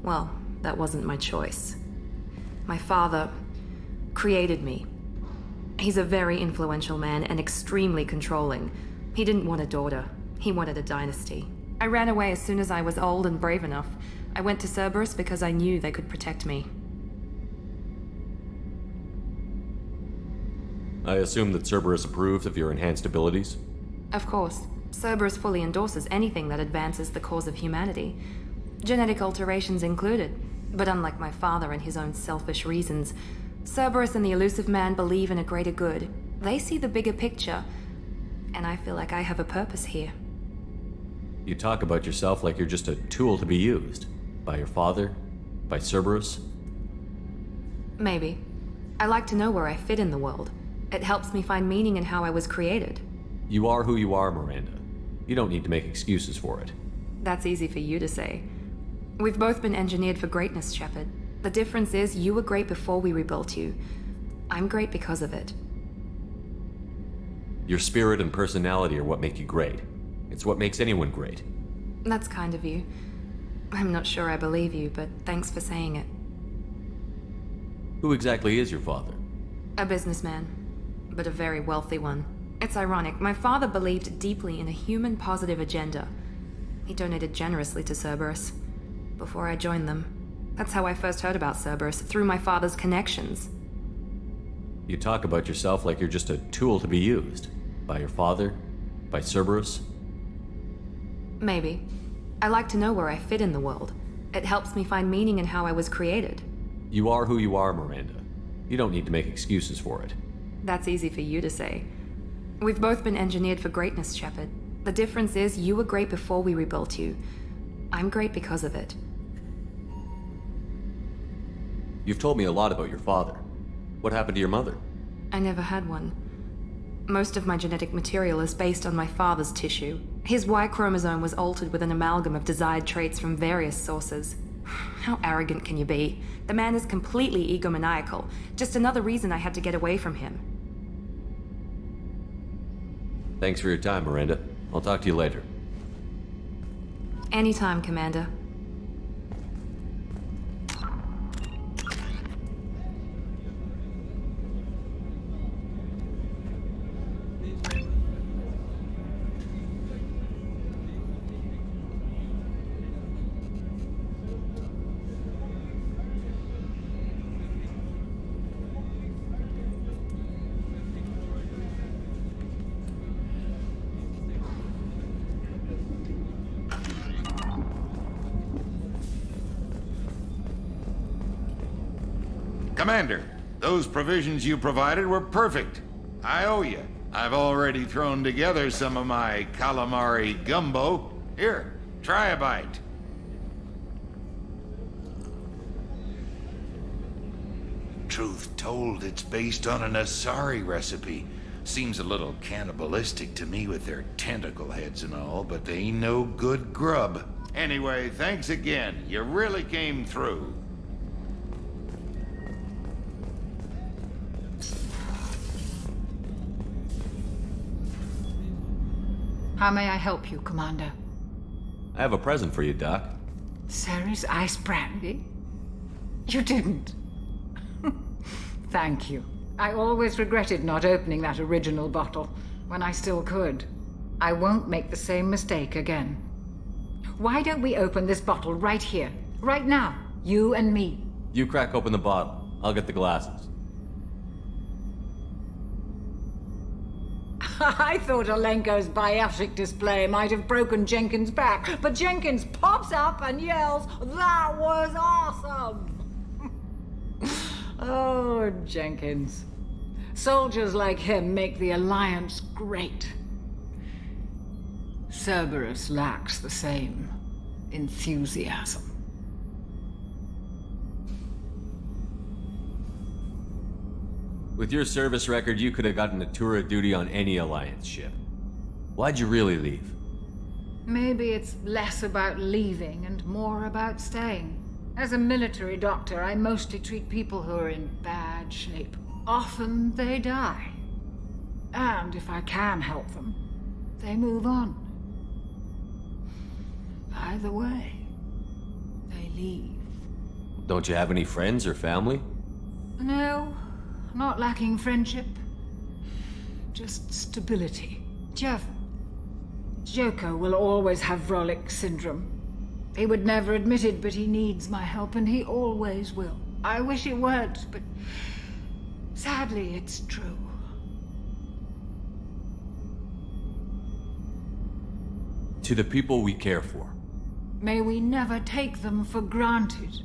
Well, that wasn't my choice. My father created me. He's a very influential man and extremely controlling. He didn't want a daughter. He wanted a dynasty. I ran away as soon as I was old and brave enough. I went to Cerberus because I knew they could protect me. I assume that Cerberus approved of your enhanced abilities? Of course. Cerberus fully endorses anything that advances the cause of humanity. Genetic alterations included. But unlike my father and his own selfish reasons, Cerberus and the Elusive Man believe in a greater good. They see the bigger picture, and I feel like I have a purpose here. You talk about yourself like you're just a tool to be used. By your father? By Cerberus? Maybe. I like to know where I fit in the world. It helps me find meaning in how I was created. You are who you are, Miranda. You don't need to make excuses for it. That's easy for you to say. We've both been engineered for greatness, Shepard. The difference is you were great before we rebuilt you. I'm great because of it. Your spirit and personality are what make you great. It's what makes anyone great. That's kind of you. I'm not sure I believe you, but thanks for saying it. Who exactly is your father? A businessman, but a very wealthy one. It's ironic, my father believed deeply in a human-positive agenda. He donated generously to Cerberus before I joined them. That's how I first heard about Cerberus, through my father's connections. You talk about yourself like you're just a tool to be used. By your father? By Cerberus? Maybe. I like to know where I fit in the world. It helps me find meaning in how I was created. You are who you are, Miranda. You don't need to make excuses for it. That's easy for you to say. We've both been engineered for greatness, Shepard. The difference is you were great before we rebuilt you. I'm great because of it. You've told me a lot about your father. What happened to your mother? I never had one. Most of my genetic material is based on my father's tissue. His Y chromosome was altered with an amalgam of desired traits from various sources. How arrogant can you be? The man is completely egomaniacal. Just another reason I had to get away from him. Thanks for your time, Miranda. I'll talk to you later. Anytime, Commander. Commander, those provisions you provided were perfect. I owe you. I've already thrown together some of my calamari gumbo. Here, try a bite. Truth told, it's based on an Asari recipe. Seems a little cannibalistic to me with their tentacle heads and all, but they ain't no good grub. Anyway, thanks again. You really came through. How may I help you, Commander? I have a present for you, Doc. Ceres ice brandy? You didn't. Thank you. I always regretted not opening that original bottle when I still could. I won't make the same mistake again. Why don't we open this bottle right here, right now, you and me? You crack open the bottle. I'll get the glasses. I thought Alenko's biotic display might have broken Jenkins' back, but Jenkins pops up and yells, "That was awesome!" Oh, Jenkins. Soldiers like him make the Alliance great. Cerberus lacks the same enthusiasm. With your service record, you could have gotten a tour of duty on any Alliance ship. Why'd you really leave? Maybe it's less about leaving and more about staying. As a military doctor, I mostly treat people who are in bad shape. Often they die. And if I can help them, they move on. Either way, they leave. Don't you have any friends or family? No, not lacking friendship. Just stability. Joko will always have Vrolic syndrome. He would never admit it, but he needs my help, and he always will. I wish it weren't, but sadly, it's true. To the people we care for. May we never take them for granted.